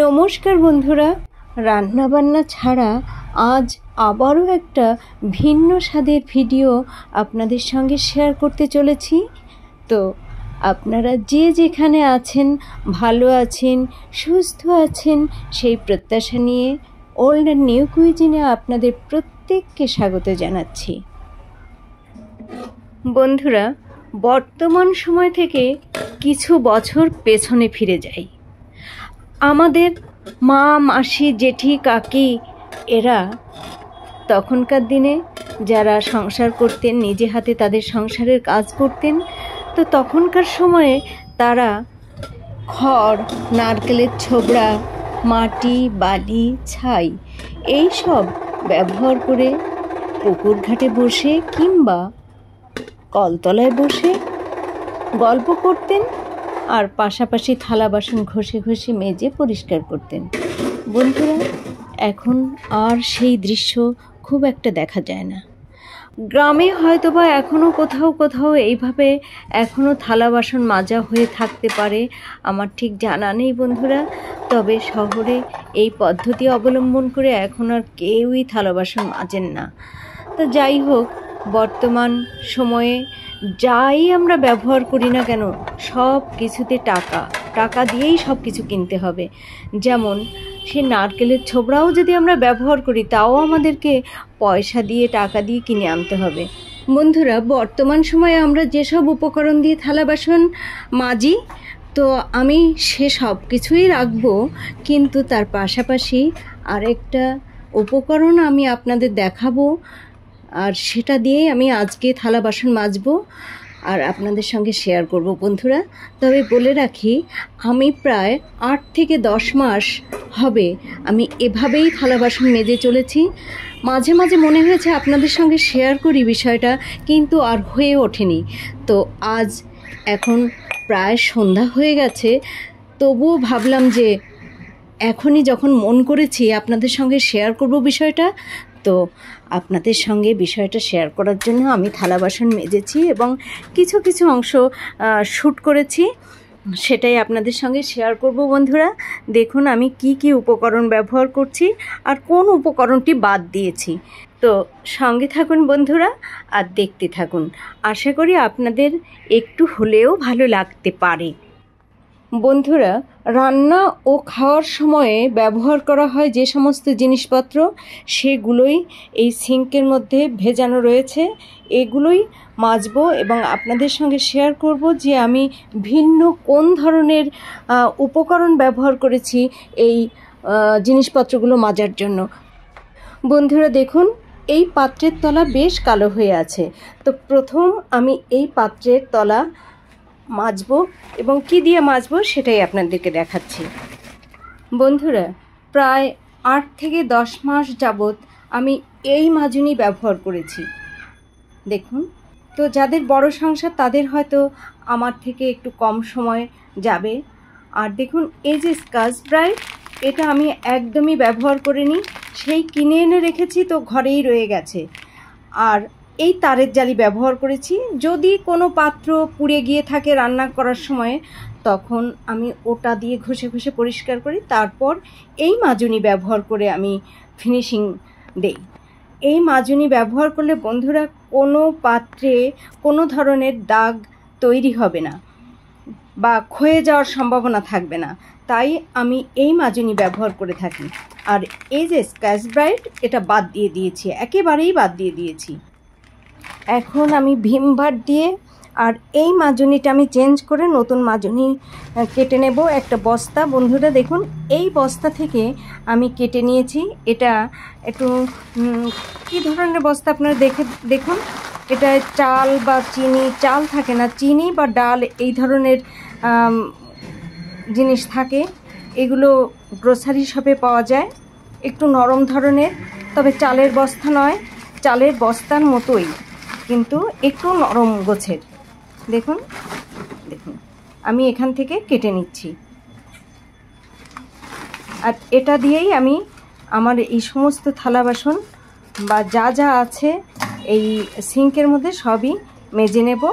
নমস্কার বন্ধুরা, রান্নাবান্না ছাড়া আজ আবারও একটা ভিন্ন স্বাদের ভিডিও আপনাদের সঙ্গে শেয়ার করতে চলেছি। তো আপনারা যে যেখানে আছেন, ভালো আছেন, সুস্থ আছেন, সেই প্রত্যাশা নিয়ে ওল্ড অ্যান্ড নিউ কুইজিনে আপনাদের প্রত্যেককে স্বাগত জানাচ্ছি। বন্ধুরা, বর্তমান সময় থেকে কিছু বছর পেছনে ফিরে যাই। আমাদের মা, মাসি, জেঠি, কাকি এরা তখনকার দিনে যারা সংসার করতেন, নিজে হাতে তাদের সংসারের কাজ করতেন, তো তখনকার সময়ে তারা খড়, নারকেলের ছোবড়া, মাটি, বালি, ছাই এই সব ব্যবহার করে পুকুর ঘাটে বসে কিংবা কলতলায় বসে গল্প করতেন আর পাশাপাশি থালা বাসন ঘষে ঘষে মেজে পরিষ্কার করতেন। বন্ধুরা, এখন আর সেই দৃশ্য খুব একটা দেখা যায় না। গ্রামে হয়তোবা এখনও কোথাও কোথাও এইভাবে এখনও থালা বাসন মাজা হয়ে থাকতে পারে, আমার ঠিক জানা নেই বন্ধুরা। তবে শহরে এই পদ্ধতি অবলম্বন করে এখন আর কেউই থালা বাসন মাজেন না। তো যাই হোক, বর্তমান সময়ে যাই আমরা ব্যবহার করি না কেন, সব কিছুতে টাকা দিয়েই সব কিছু কিনতে হবে। যেমন সে নারকেলের ছোবড়াও যদি আমরা ব্যবহার করি, তাও আমাদেরকে পয়সা দিয়ে, টাকা দিয়ে কিনে আনতে হবে। বন্ধুরা, বর্তমান সময়ে আমরা যেসব উপকরণ দিয়ে থালা বাসন মাজি, তো আমি সে সব কিছুই রাখবো, কিন্তু তার পাশাপাশি আরেকটা উপকরণ আমি আপনাদের দেখাবো, আর সেটা দিয়েই আমি আজকে থালা বাসন মাজবো আর আপনাদের সঙ্গে শেয়ার করব বন্ধুরা। তবে বলে রাখি, আমি প্রায় 8 থেকে 10 মাস হবে আমি এভাবেই থালা বাসন মেজে চলেছি। মাঝে মাঝে মনে হয়েছে আপনাদের সঙ্গে শেয়ার করি বিষয়টা, কিন্তু আর হয়ে ওঠেনি। তো আজ এখন প্রায় সন্ধ্যা হয়ে গেছে, তবুও ভাবলাম যে এখনই যখন মন করেছি আপনাদের সঙ্গে শেয়ার করব বিষয়টা, তো আপনাদের সঙ্গে বিষয়টা শেয়ার করার জন্য আমি থালা বাসন মেজেছি এবং কিছু কিছু অংশ শ্যুট করেছি, সেটাই আপনাদের সঙ্গে শেয়ার করব বন্ধুরা। দেখুন আমি কি কি উপকরণ ব্যবহার করছি আর কোন উপকরণটি বাদ দিয়েছি। তো সঙ্গে থাকুন বন্ধুরা আর দেখতে থাকুন। আশা করি আপনাদের একটু হলেও ভালো লাগতে পারে। বন্ধুরা, রান্না ও খাওয়ার সময়ে ব্যবহার করা হয় যে সমস্ত জিনিসপত্র, সেগুলোই এই সিঙ্কের মধ্যে ভেজানো রয়েছে। এগুলোই মাজবো এবং আপনাদের সঙ্গে শেয়ার করব যে আমি ভিন্ন কোন ধরনের উপকরণ ব্যবহার করেছি এই জিনিসপত্রগুলো মাজার জন্য। বন্ধুরা দেখুন, এই পাত্রের তলা বেশ কালো হয়ে আছে। তো প্রথম আমি এই পাত্রের তলা মাজবো এবং কি দিয়ে মাজবো সেটাই আপনাদেরকে দেখাচ্ছি। বন্ধুরা, প্রায় 8 থেকে 10 মাস যাবৎ আমি এই মাজুনি ব্যবহার করেছি। দেখুন, তো যাদের বড় সংসার তাদের হয়তো আমার থেকে একটু কম সময় যাবে। আর দেখুন, এই যে স্কচ ব্রাইট, এটা আমি একদমই ব্যবহার করিনি, সেই কিনে এনে রেখেছি, তো ঘরেই রয়ে গেছে। আর এই তারের জালি ব্যবহার করেছি, যদি কোনো পাত্র পুড়ে গিয়ে থাকে রান্না করার সময়, তখন আমি ওটা দিয়ে ঘষে ঘষে পরিষ্কার করি, তারপর এই মাজুনি ব্যবহার করে আমি ফিনিশিং দেই। এই মাজুনি ব্যবহার করলে বন্ধুরা কোনো পাত্রে কোনো ধরনের দাগ তৈরি হবে না বা ক্ষয়ে যাওয়ার সম্ভাবনা থাকবে না, তাই আমি এই মাজুনি ব্যবহার করে থাকি। আর এই যে স্কচ ব্রাইট, এটা বাদ দিয়ে দিয়েছি, একেবারেই বাদ দিয়ে দিয়েছি। এখন আমি ভীম বার দিয়ে আর এই মাজুনিটা আমি চেঞ্জ করে নতুন মাজুনি কেটে নেব একটা বস্তা। বন্ধুরা দেখুন, এই বস্তা থেকে আমি কেটে নিয়েছি। এটা একটু কী ধরনের বস্তা আপনারা দেখুন, এটা চাল বা চিনি, চাল থাকে না, চিনি বা ডাল এই ধরনের জিনিস থাকে। এগুলো গ্রোসারি শপে পাওয়া যায়, একটু নরম ধরনের, তবে চালের বস্তা নয়, চালের বস্তার মতোই কিন্তু একটু নরম গোছের। দেখুন আমি এখান থেকে কেটে নিচ্ছি, আর এটা দিয়েই আমি আমার এই সমস্ত থালা বাসন বা যা যা আছে এই সিঙ্কের মধ্যে সবই মেজে নেব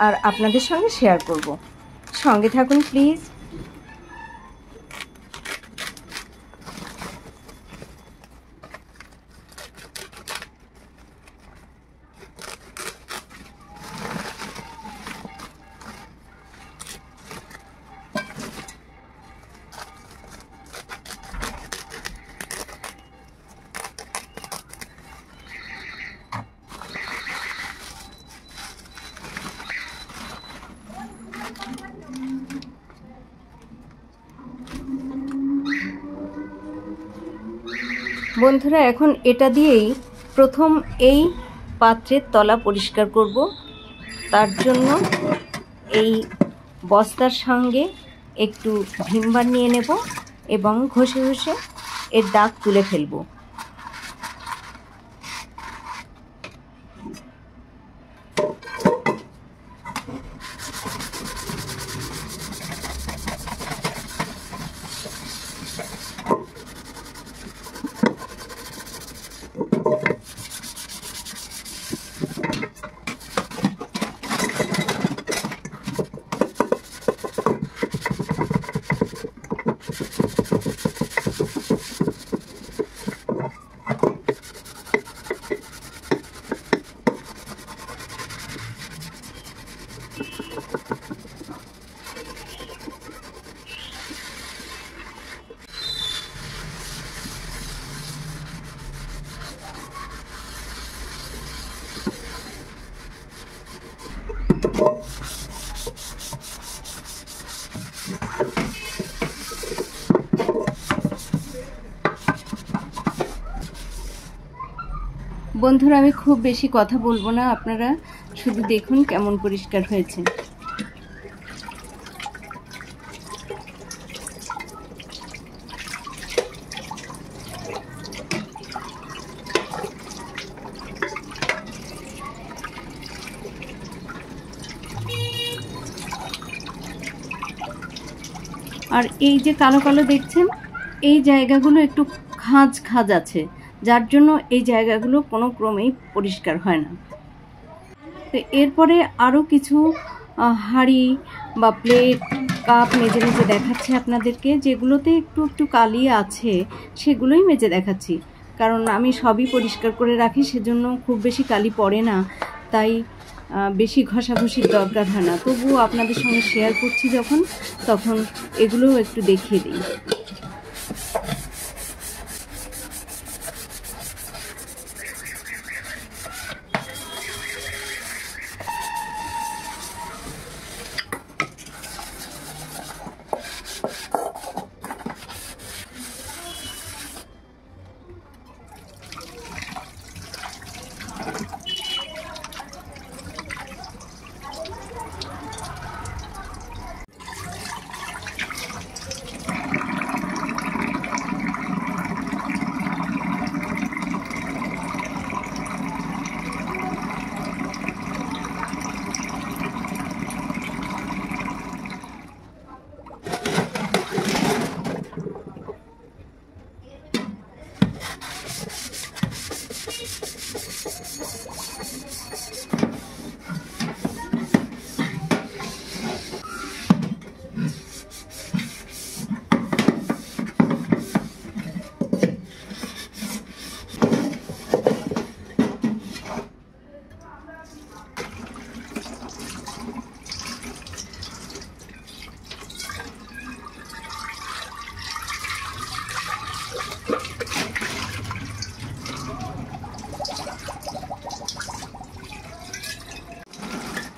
আর আপনাদের সঙ্গে শেয়ার করব। সঙ্গে থাকুন প্লিজ। বন্ধুরা, এখন এটা দিয়েই প্রথম এই পাত্রের তলা পরিষ্কার করব। তার জন্য এই বস্তার সঙ্গে একটু ভিম বার নিয়ে নেব এবং ঘষে ঘষে এর দাগ তুলে ফেলব। বন্ধুরা, আমি খুব বেশি কথা বলবো না, আপনারা শুধু দেখুন কেমন পরিষ্কার হয়েছে। আর এই যে কালো কালো দেখছেন, এই জায়গাগুলো একটু খাঁজ খাঁজ আছে, যার জন্য এই জায়গাগুলো কোনো ক্রমেই পরিষ্কার হয় না। তো এরপরে আরও কিছু হাঁড়ি বা প্লেট, কাপ মেজে মেজে দেখাচ্ছি আপনাদেরকে। যেগুলোতে একটু একটু কালি আছে সেগুলোই মেজে দেখাচ্ছি, কারণ আমি সবই পরিষ্কার করে রাখি, সেজন্য খুব বেশি কালি পড়ে না, তাই বেশি ঘষাঘষির দরকার হয় না। তবুও আপনাদের সঙ্গে শেয়ার করছি যখন, তখন এগুলোও একটু দেখিয়ে দিই।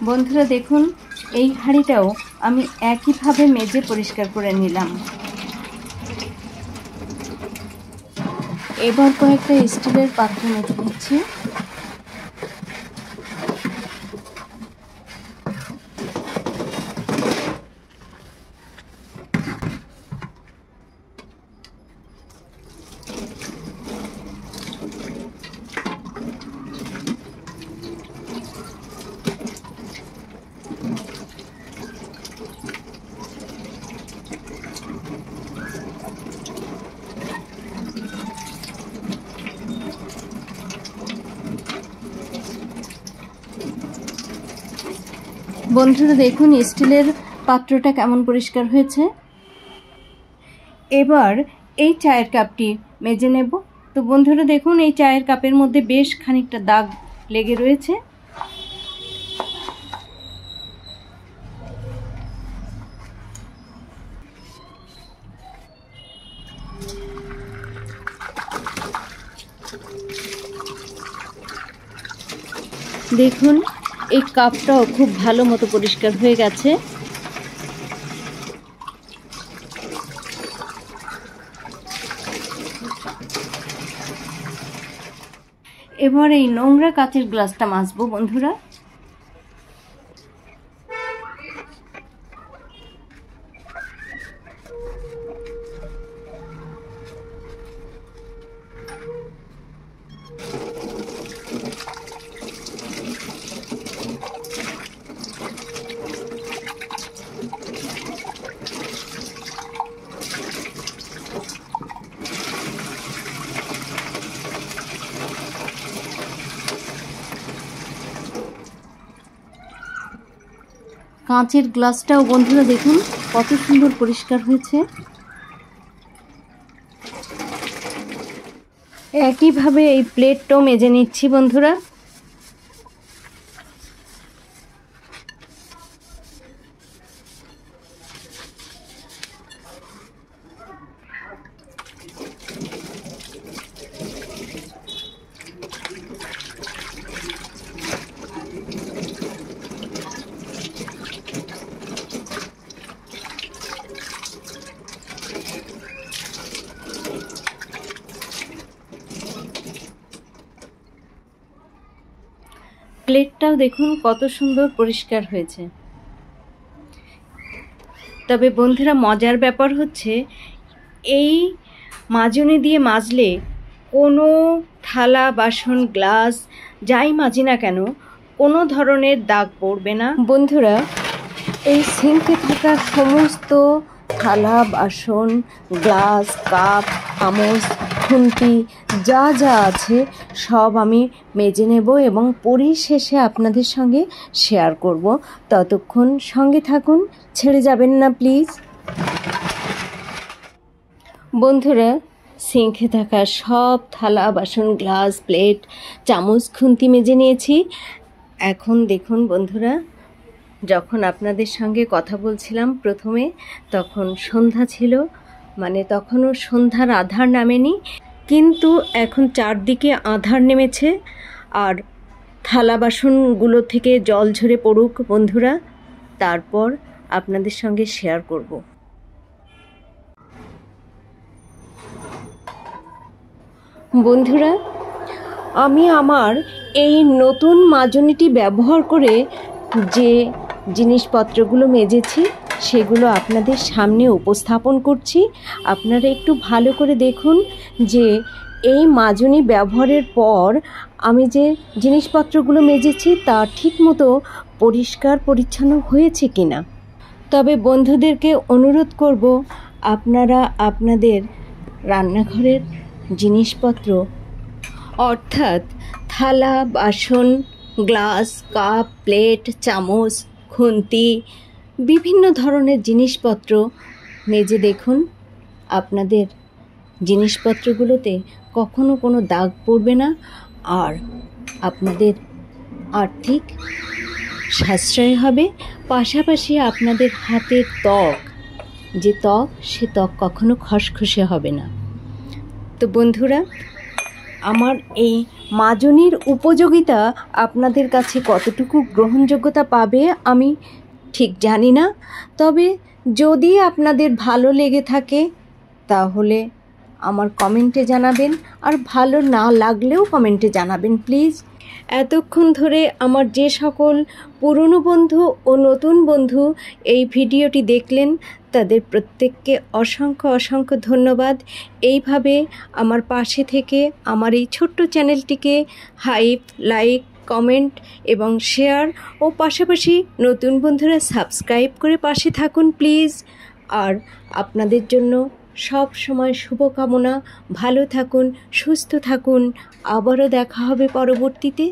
বন্ধুরা দেখুন, এই হাঁড়িটাও আমি একইভাবে মেজে পরিষ্কার করে নিলাম। এবার কয়েকটা স্টিলের পাত্র মেজে নিচ্ছি। বন্ধুরা দেখুন স্টিলের পাত্রটা কেমন পরিষ্কার হয়েছে। এবার এই চায়ের কাপটি মেজে নেব। তো বন্ধুরা দেখুন, এই চায়ের কাপের মধ্যে বেশ খানিকটা দাগ লেগে রয়েছে। দেখুন এই কাপটাও খুব ভালো মতো পরিষ্কার হয়ে গেছে। এবার এই নোংরা কাচের গ্লাসটা মাজবো বন্ধুরা। কাঁচের গ্লাসটাও বন্ধুরা দেখুন কত সুন্দর পরিষ্কার হয়েছে। একইভাবে এই প্লেটটাও মেজে নিচ্ছি বন্ধুরা। প্লেটটাও দেখুন কত সুন্দর পরিষ্কার হয়েছে। তবে বন্ধুরা মজার ব্যাপার হচ্ছে এই মাজনি দিয়ে মাজলে কোনো থালা বাসন গ্লাস যাই মাজি না কেন কোনো ধরনের দাগ পড়বে না বন্ধুরা। এই সিঙ্কে থাকা সমস্ত থালা বাসন গ্লাস কাপ চামচ খুন্তি যা যা আছে সব আমি মেজে নেব এবং পরিশেষে আপনাদের সঙ্গে শেয়ার করব। ততক্ষণ সঙ্গে থাকুন, ছেড়ে যাবেন না প্লিজ। বন্ধুরা সিঙ্কে থাকা সব থালা বাসন গ্লাস প্লেট চামচ খুন্তি মেজে নিয়েছি। এখন দেখুন বন্ধুরা, যখন আপনাদের সঙ্গে কথা বলছিলাম প্রথমে তখন সন্ধ্যা ছিল, মানে তখনও সন্ধ্যার আধার নামেনি, কিন্তু এখন চারদিকে আধার নেমেছে আর থালা বাসনগুলো থেকে জল ঝরে পড়ুক বন্ধুরা, তারপর আপনাদের সঙ্গে শেয়ার করব। বন্ধুরা আমি আমার এই নতুন মাজনিটি ব্যবহার করে যে জিনিসপত্রগুলো মেজেছি সেগুলো আপনাদের সামনে উপস্থাপন করছি। আপনারা একটু ভালো করে দেখুন যে এই মাজনি ব্যবহারের পর আমি যে জিনিসপত্রগুলো মেজেছি তা ঠিকমতো পরিষ্কার পরিচ্ছন্ন হয়েছে কিনা। তবে বন্ধুদেরকে অনুরোধ করব আপনারা আপনাদের রান্নাঘরের জিনিসপত্র অর্থাৎ থালা বাসন গ্লাস কাপ প্লেট চামচ খুন্তি বিভিন্ন ধরনের জিনিসপত্র মেজে দেখুন আপনাদের জিনিসপত্রগুলোতে কখনো কোনো দাগ পড়বে না আর আপনাদের আর্থিক সাশ্রয় হবে, পাশাপাশি আপনাদের হাতের ত্বক যে ত্বক সে ত্বক কখনো খসখসে হবে না। তো বন্ধুরা আমার এই মাজনির উপযোগিতা আপনাদের কাছে কতটুকু গ্রহণযোগ্যতা পাবে আমি ঠিক জানি না, তবে যদি আপনাদের ভালো লেগে থাকে তাহলে আমার কমেন্টে জানাবেন, আর ভালো না লাগলেও কমেন্টে জানাবেন প্লিজ। এতক্ষণ ধরে আমার যে সকল পুরনো বন্ধু ও নতুন বন্ধু এই ভিডিওটি দেখলেন তাদের প্রত্যেককে অসংখ্য অসংখ্য ধন্যবাদ। এইভাবে আমার পাশে থেকে আমার এই ছোট্ট চ্যানেলটিকে হাইপ লাইক কমেন্ট এবং শেয়ার ও পাশাপাশি নতুন বন্ধুরা সাবস্ক্রাইব করে পাশে থাকুন প্লিজ। আর আপনাদের জন্য সব সময় শুভকামনা, ভালো থাকুন সুস্থ থাকুন, আবারও দেখা হবে পরবর্তীতে।